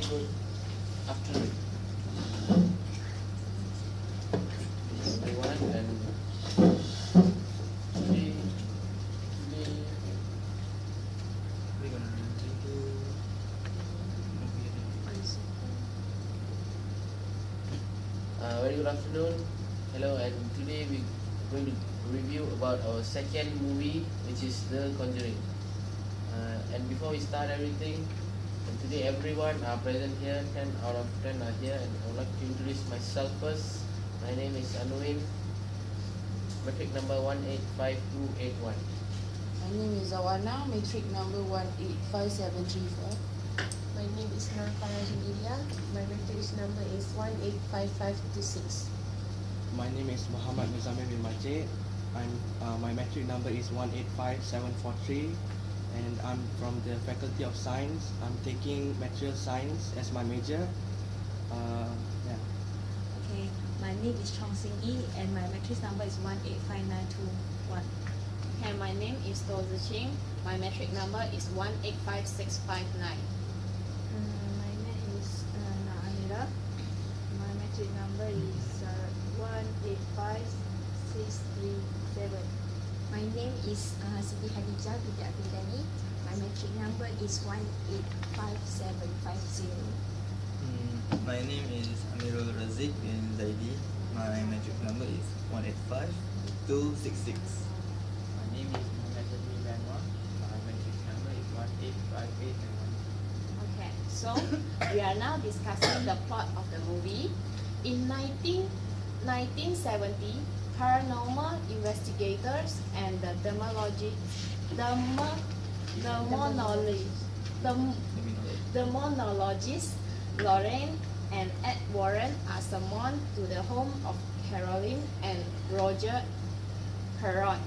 good afternoon, everyone, and today we're gonna review very good afternoon, hello, and today we're going to review about our second movie, which is The Conjuring. And before we start everything, and today everyone are present here, 10 out of 10 are here, and I would like to introduce myself first. My name is Anuin, metric number 185281. My name is Awana, matric number 185734. My name is Narfara Julia. My matrix number is 185526. My name is Muhammad Muzamil bin Majid. My metric number is 185743, and I'm from the Faculty of Science. I'm taking Material Science as my major. Okay, my name is Chong Sing Yi, and my matrix number is 185921. And my name is Do Ziqing. My metric number is 185659. My name is Naamira. My metric number is 185637. My name is Siti Hadijah Bidya Bidani. My metric number is 185750. My name is Amirul Razik bin Zaidi. My metric number is 185266. My name is Muhammad Zahmi Banwa. My metric number is 185891. Okay, so we are now discussing the plot of the movie. In 1970, paranormal investigators and the demonologist Lorraine and Ed Warren are summoned to the home of Caroline and Roger Perron.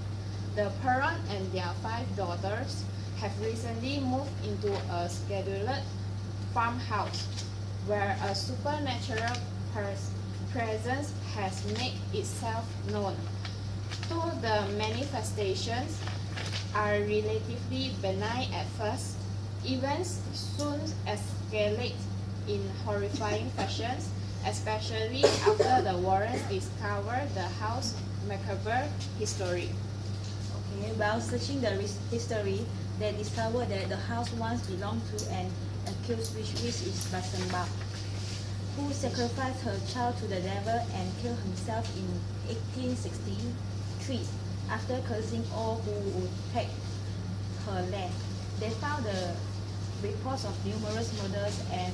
The Perron and their 5 daughters have recently moved into a scheduled farmhouse where a supernatural presence has made itself known. Though the manifestations are relatively benign at first, events soon escalate in horrifying fashions, especially after the Warrens discover the house's macabre history. Okay, while searching the history, they discover that the house once belonged to an accused witch, which is Basemba, who sacrificed her child to the devil and killed himself in 1863 after cursing all who would take her land. They found the reports of numerous murders and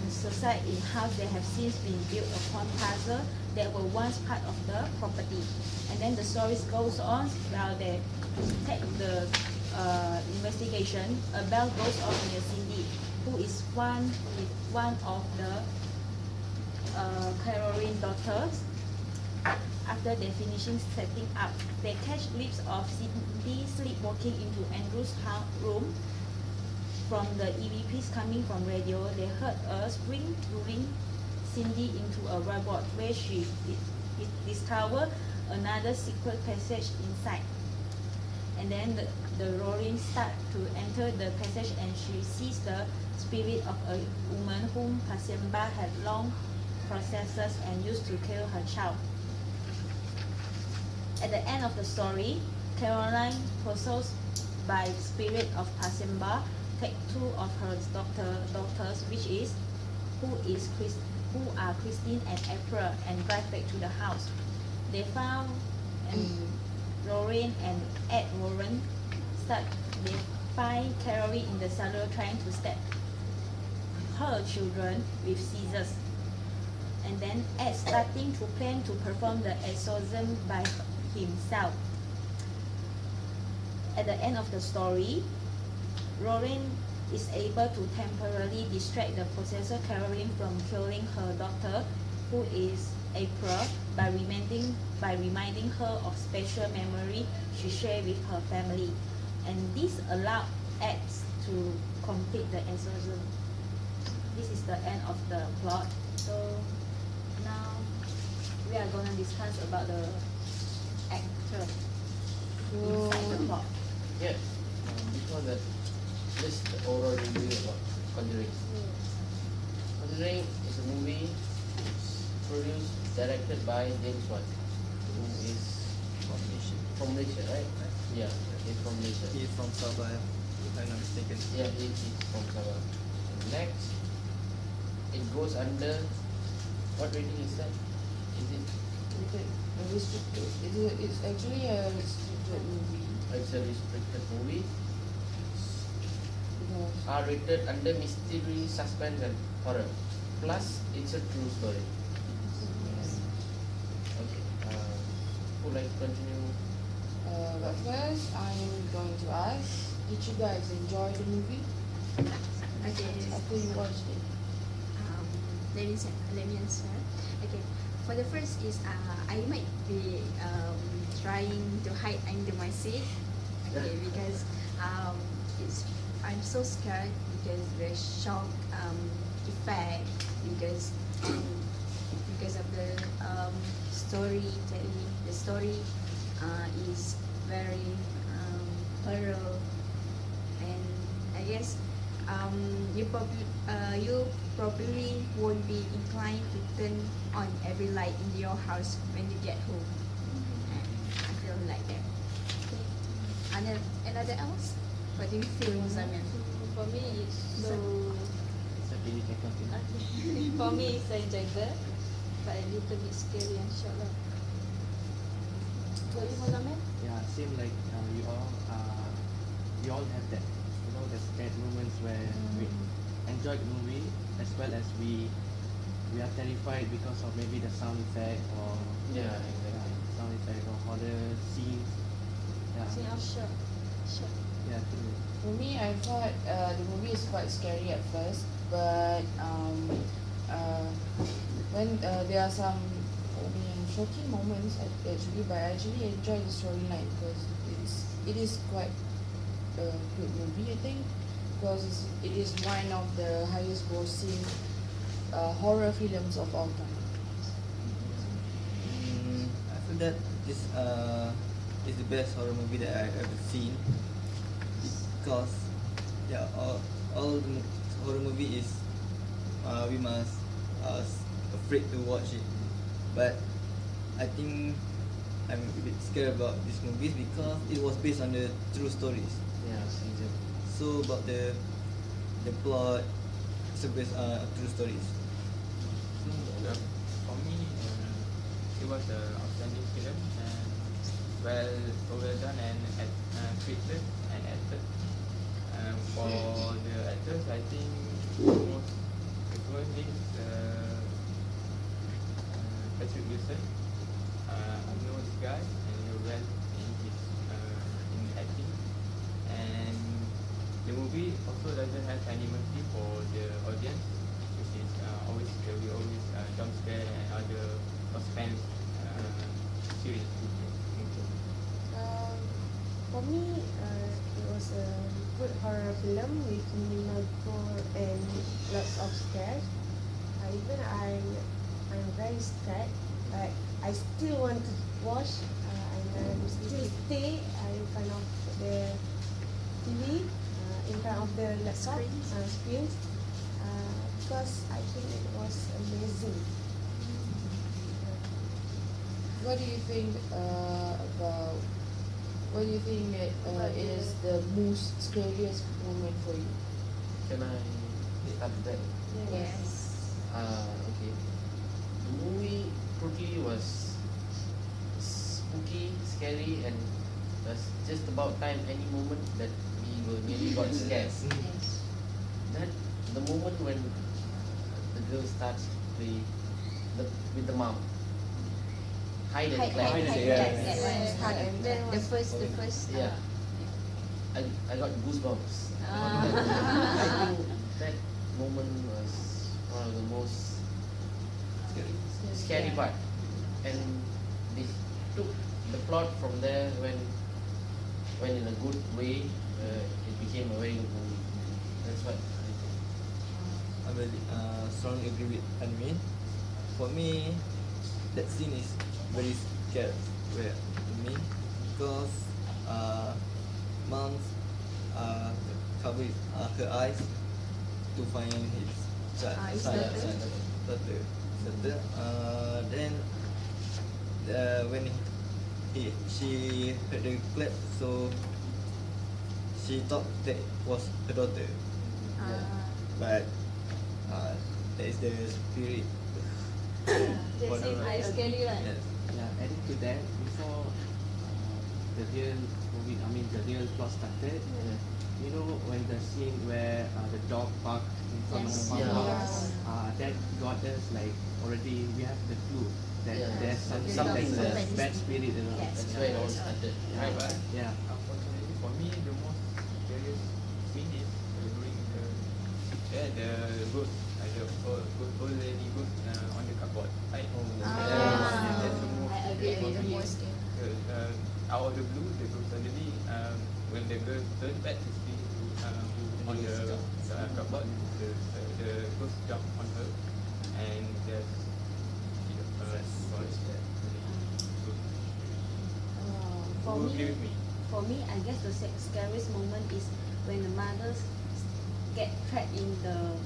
suicide in houses that have since been built upon parcels that were once part of the property. And then the story goes on while they take the investigation. A bell goes off near Cindy, who is one of the Caroline daughters. After they finishing setting up, they catch glimpse of Cindy sleepwalking into Andrew's room. From the EVPs coming from radio, they heard a spring luring Cindy into a robot where she discovered another secret passage inside. And then the roaring start to enter the passage, and she sees the spirit of a woman whom Pasemba had long possessed and used to kill her child. At the end of the story, Caroline, possessed by the spirit of Pasemba, take 2 of her daughters, who are Christine and April, and drive back to the house. They found Lorraine and Ed Warren they find Caroline in the cellar trying to stab her children with scissors. And then Ed starting to plan to perform the exorcism by himself. At the end of the story, Lorraine is able to temporarily distract the possessor Caroline from killing her daughter, who is April, by reminding her of special memory she shared with her family. And this allowed Ed to complete the exorcism. This is the end of the plot. So now we are going to discuss about the actor inside the plot. Yes, before that, just the overall review about Conjuring. Conjuring is a movie produced, directed by James Wan, who is from Malaysia, right? Yeah, he's from Malaysia. He's from Sabah, if I'm not mistaken. Yeah, he's from Sabah. Next, it goes under, what rating is that? Is it? Restricted. It's actually a restricted movie. It's a restricted movie. Because R-rated under mystery, suspense and horror. Plus, it's a true story. Okay. Would like to continue? but first, I'm going to ask, did you guys enjoy the movie Okay. after you watched it? Let me answer. Okay. For the first is I might be trying to hide under my seat. Okay, because I'm so scared because the shock effect because of the storytelling. The story is very thorough, and I guess you probably won't be inclined to turn on every light in your house when you get home. I feel like that. Okay. Another else? What do you feel, Zaman? For me, it's so. It's okay, you can continue. For me, it's enjoyable, but a little bit scary and shock lah. For you, Mohamed? Yeah, same like you all have that, the scared moments where we enjoy the movie as well as we are terrified because of maybe the sound effect or Yeah, exactly. sound effect or horror scenes. Yeah, See how shock. yeah, true. For me, I thought the movie is quite scary at first, but when there are some shocking moments actually, but I actually enjoy the storyline because it is quite a good movie, I think, because it is one of the highest grossing horror films of all time. I feel that this is the best horror movie that I've ever seen, because all the horror movie is we must afraid to watch it, but I think I'm a bit scared about these movies because it was based on the true stories. Yeah, exactly. So about the plot, it's based on true stories. So for me, it was an outstanding film and well done and created and acted. For the actors, I think most influential is Patrick Wilson. I know this guy and he's well in his in acting, and the movie also doesn't have animosity for the audience, which is we always jump scare and other suspense series. For me, it was a good horror film with minimal gore and lots of scares. Even I'm very scared, but I still want to watch and I'm still stay in front of the TV, in front of the laptop screens, because I think it was amazing. What do you think about? What do you think is the most scariest moment for you? Can I start that? Yes. Okay. The movie totally was spooky, scary, and was just about time any moment that we really got scared. Yes. That the moment when the girl starts to play with the mom. Hide and clap. The first. Yeah. I got goosebumps. Ah. I think that moment was one of the most scary part, and they took the plot from there when in a good way. It became a very good movie. That's what I think. I really strongly agree with Anmin. For me, that scene is very scary to me because mom's covered her eyes to find his His son, daughter. daughter. Then when she heard the clap, so she thought that was her daughter, but that is the spirit. That's it, very scary lah. Yes. Yeah, adding to that, before the real movie, I mean the real plot started, you know when the scene where the dog barked in front of the farmhouse, that got us like already we have the clue that there's something like a bad spirit, you know. That's where it all started. Right, but Yeah. unfortunately for me, the most scariest scene is during the ghost, the old lady ghost on the cupboard. Right? That's the most I agree scary with for me. you. Out of the blue, the ghost suddenly, when the girl turned back to see on the cupboard, the ghost jumped on her and just killed her. For Who agree me, with me? for me, I guess the scariest moment is when the mothers get trapped in the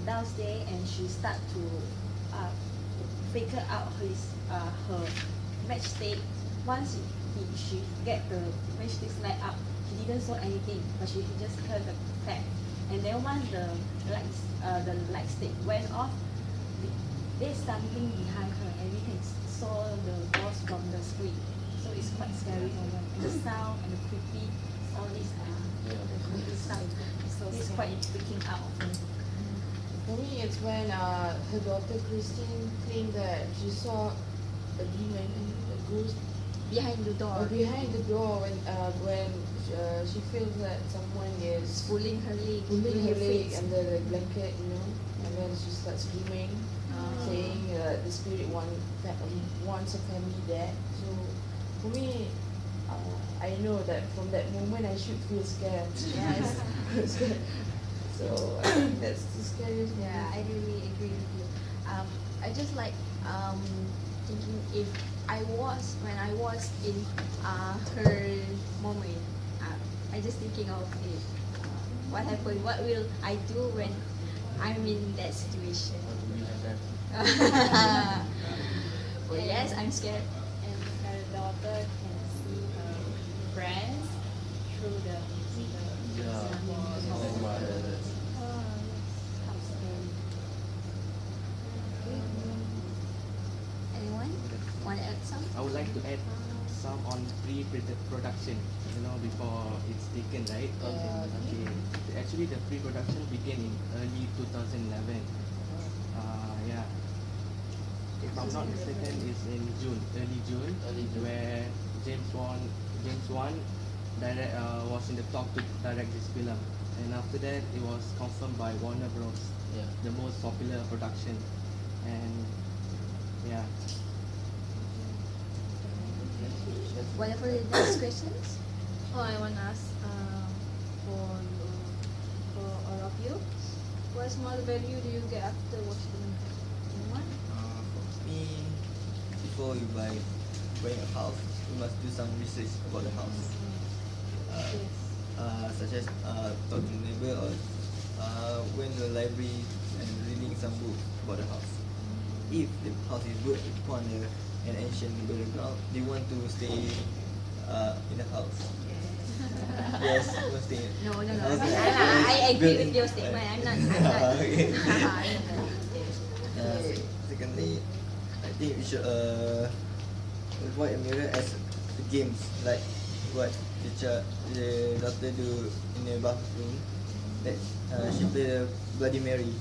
downstairs and she start to figure out her matchstick. Once she get the matchstick light up, she didn't saw anything, but she just heard the clap. And then once the light stick went off, there's something behind her, and we can saw the ghost from the screen. So it's quite scary moment. And the sound and the creepy, all this creepy sound. So it's quite freaking out of me. For me, it's when her daughter Christine claimed that she saw a demon, a ghost, Behind the door. behind the door when she feels that someone is Pulling her leg. pulling her leg face. under the blanket, you know, and then she starts screaming, saying the spirit wants a family dead. So for me, I know that from that moment I should feel scared. Yes. Scared. So I think that's the scariest moment. Yeah, I really agree with you. I just like thinking if when I was in her moment, I just thinking of it. What happened? What will I do when I'm in that situation? Well, yes, I'm scared. And her daughter can see her friends through the Anyone want to add some? I would like to add some on pre-production, you know, before it's taken, right? Okay. Actually, the pre-production began in early 2011. Yeah. If I'm not mistaken, it's in early June, where James Wan was in the talk to direct this film, and after that, it was confirmed by Warner Bros. Yeah. The most popular production, and yeah. Whatever the next questions? Oh, I want to ask for all of you, what small value do you get after watching the movie? Anyone? For me, before you buying a house, you must do some research about the house. Such as talk to neighbor or went to the library and reading some books about the house. If the house is built upon an ancient burial ground, they want to stay in the house. Yes, you must stay. No. Okay. I agree with Built- your statement. I'm not. Okay. Secondly, I think we should avoid a mirror as games like what the daughter do in the bathroom. That she play the Bloody Mary.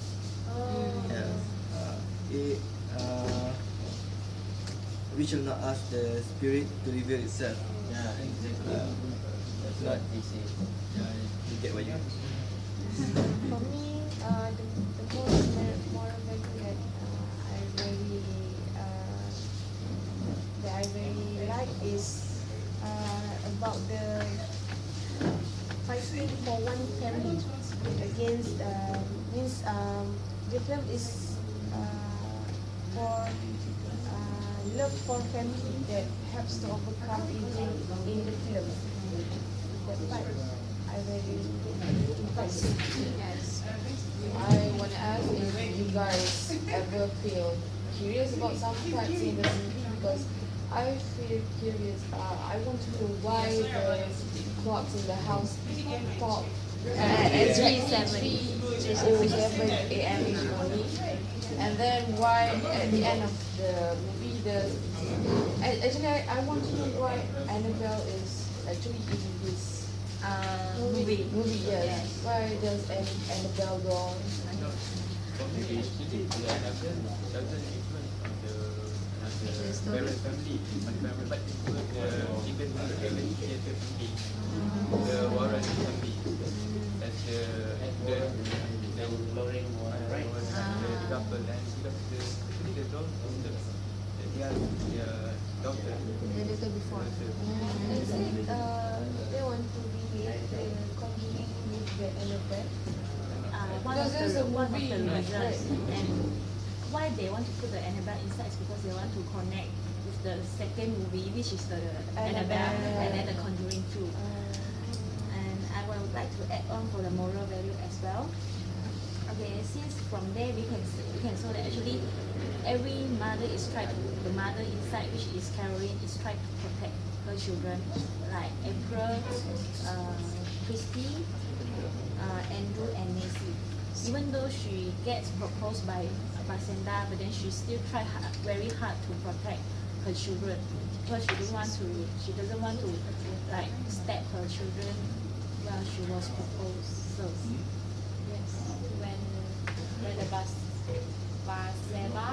We should not ask the spirit to reveal itself. Yeah, exactly. That's Not what they say. You get what you mean? For me, the most moral value that I very like is about the fighting for one family against means the film is for love for family that helps to overcome evil in the film. That part I very impressed. Yes. I want to ask if you guys ever feel curious about some parts in the movie because I feel curious. I want to know why the clocks in the house pop At 3:07. 3:07 a.m. in the morning, and then why at the end of the movie actually I want to know why Annabelle is actually in this Movie. yes. Yes. Why does Annabelle go on? For me, actually, the Annabelle doesn't influence on the parent family, but influence even the theater family, the Warren family, as the Lorraine Warren, right? the couple, and because actually the daughter, their daughter, The little before. Is it they want to relate the Conjuring with the Annabelle? One Because of there's the a one of movie, the reasons, right? and why they want to put the Annabelle inside is because they want to connect with the second movie, which is the Annabelle, and then the Conjuring 2. And I would like to add on for the moral value as well. Okay, since from there we can show that actually every mother is trying to, the mother inside, which is Caroline, is trying to protect her children, like April, Christy, Andrew and Nancy. Even though she gets proposed by Santa, but then she still try very hard to protect her children because she doesn't want to like stab her children while she was proposed. So Yes. When the Baseba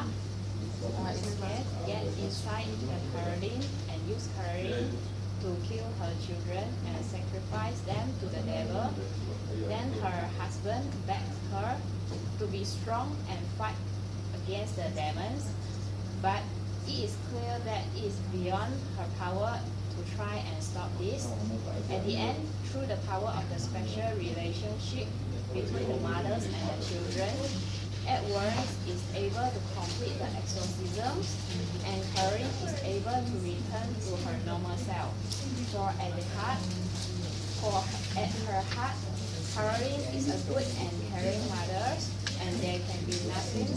instead get inside the Caroline and use Caroline to kill her children and sacrifice them to the devil, then her husband begs her to be strong and fight against the demons, but it is clear that it is beyond her power to try and stop this. At the end, through the power of the special relationship between the mothers and the children, Edward is able to complete the exorcism and Caroline is able to return to her normal self. At her heart, Caroline is a good and caring mother, and there can be nothing to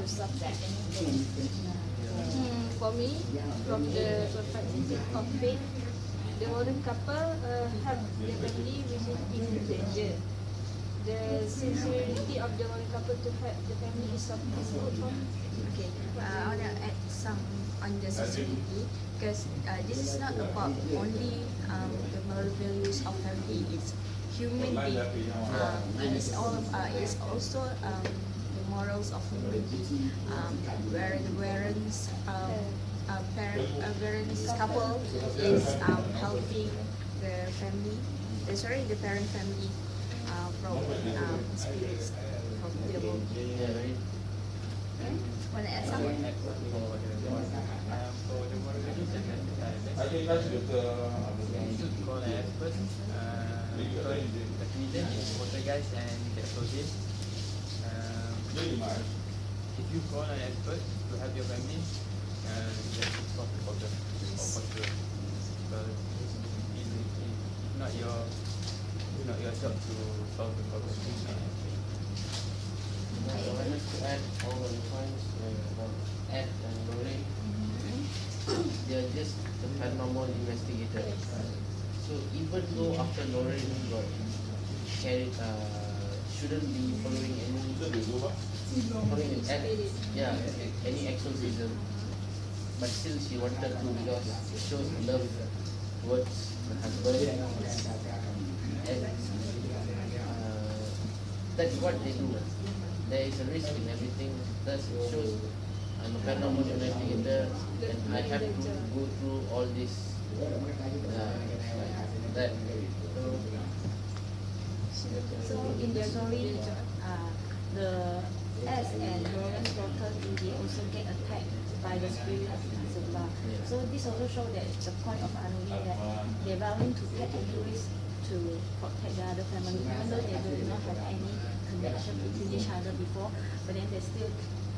stop that. For me, from the perspective of faith, the Warren couple have their family which is in danger. The sincerity of the Warren couple to help the family is something good for me. Okay, I want to add some on the sincerity because this is not about only the moral values of family. It's human being. It's also the morals of human being. Where the Warren's Warren's couple is helping the family. The parent family from spirits from the movie. Yeah, right. Want to add something? For the moral values, we should call an expert. Because the reason is poltergeist and the exorcist. If you call an expert to help your family, that will solve the problem, or for sure. Because it's not your job to solve the problem. So I like to add all the points about Ed and Lorraine. They are just the paranormal investigator. So even though after Lorraine got carried, shouldn't be following any exorcism, but still she wanted to because it shows love towards the husband, and that's what they do. There is a risk in everything. Thus it shows I'm a paranormal investigator and I have to go through all this that. So in the story, the S and Lauren's daughter they also get attacked by the spirit of Zubla. So this also shows that the point of Anuli that they're willing to take any risk to protect the other family, even though they do not have any connection between each other before, but then they're still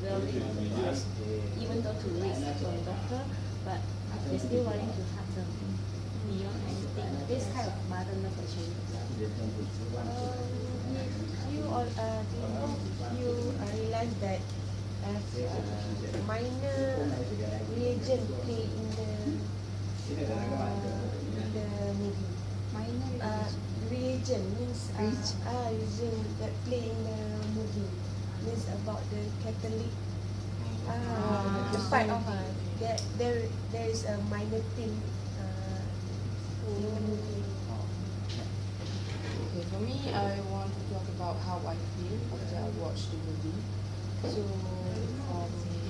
willing to risk, even though to risk for the doctor, but they're still willing to help them beyond anything. This kind of mother love actually. You all realized that as minor reagent play in the movie. Minor Reagent means reagent that play in the movie means about the Catholic. The part of there is a minor theme in the movie. Okay, for me, I want to talk about how I feel after I watched the movie. So,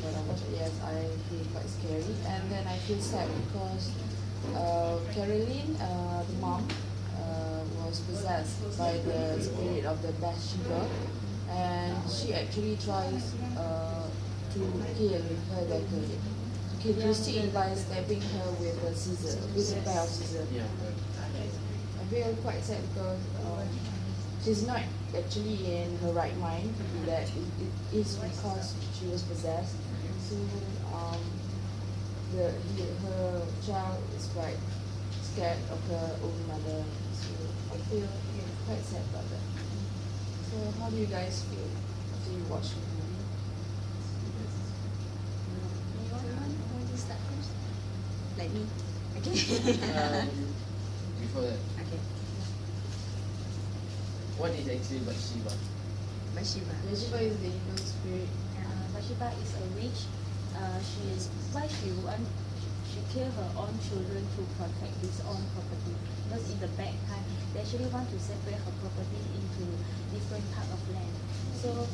when I watched it, yes, I feel quite scary, and then I feel sad because Caroline, the mom, was possessed by the spirit of the Bathsheba, and she actually tries to kill her daughter, to kill Christine by stabbing her with a scissor, with a pair of scissors. Yeah. I feel quite sad because she's not actually in her right mind to do that. It is because she was possessed. So her child is quite scared of her own mother. So I feel quite sad about that. So how do you guys feel after you watch the movie? You want to start first? Like me? Okay. Before that, Okay. what is actually Bathsheba? Bathsheba. Bathsheba is the evil spirit. Bathsheba is a witch. She killed her own children to protect his own property. Because in the back time, they actually want to separate her property into different part of land. So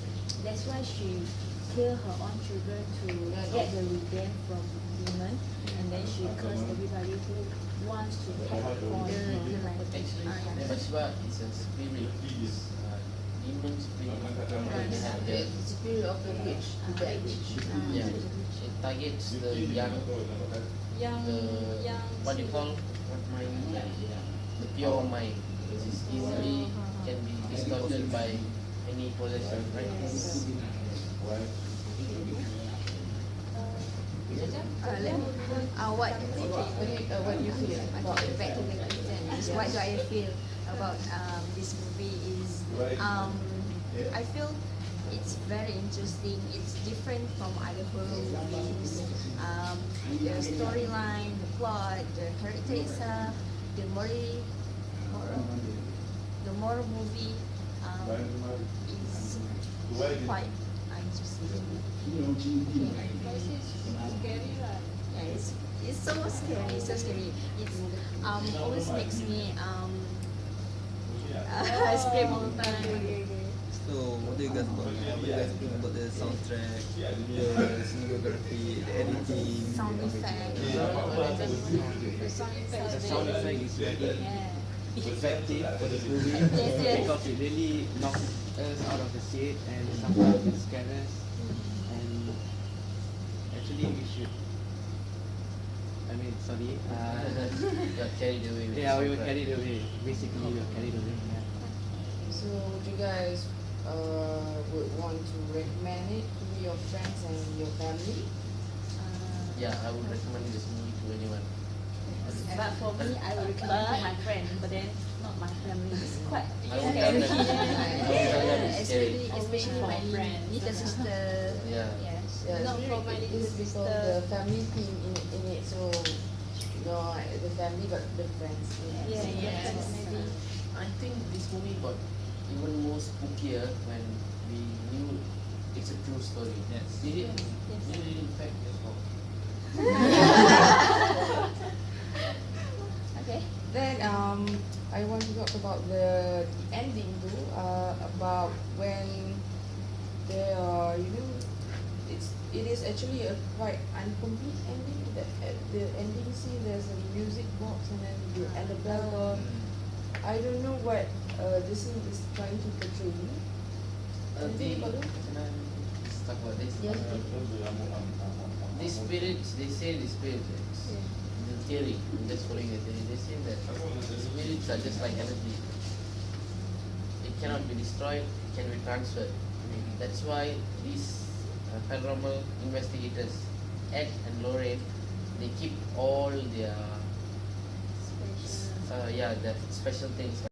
that's why she killed her own children to get the revenge from demon, and then she cursed everybody who wants to take on the land. Actually, Bathsheba is a spirit, demon spirit. They have The the, spirit of the witch, the bad witch. yeah, it targets the young, the what you call what mind, the pure mind, which is easily can be distorted by any possession, right? What do you feel about Okay, back to the question. Is what do I feel about this movie? Is I feel it's very interesting. It's different from other horror movies. The storyline, the plot, the character itself, the moral movie is quite interesting. Yeah, it's so scary, so scary. It's always makes me scream all the time. So what do you guys think about the soundtrack, the cinematography, the editing? Sound effect. The sound effects. The sound effect is very Yeah. effective for this movie Yes. because it really knocks us out of the seat and sometimes it scares us. And actually, we should. Sorry. Got carried away with Yeah, we were soundtrack. carried away. Basically, we were carried away. Yeah. So would you guys would want to recommend it to your friends and your family? Yeah, I would recommend this movie to anyone. But for me, I would recommend to my friend, but then not my family. It's quite I would tell scary. them, I would tell them it's scary. Especially For my friends. little sister. Yeah. Yes. Yeah, Not it's for my really, little it's because sister. the family theme in it, so the family but the friends. Yeah, Yes. maybe. I think this movie got even more spookier when we knew it's a true story. Yes. Did it? Did it in fact before? Okay. Then I want to talk about the ending too. About when there are it is actually a quite incomplete ending. At the ending scene there's a music box and then and the bell goes. I don't know what the scene is trying to portray. Anything about it? Can I just talk about this? Yes. These spirits, they say the spirits, the theory, I'm just following the theory, they say that spirits are just like energy. It cannot be destroyed, it can be transferred. That's why these paranormal investigators, Ed and Lorraine, they keep all their the special things.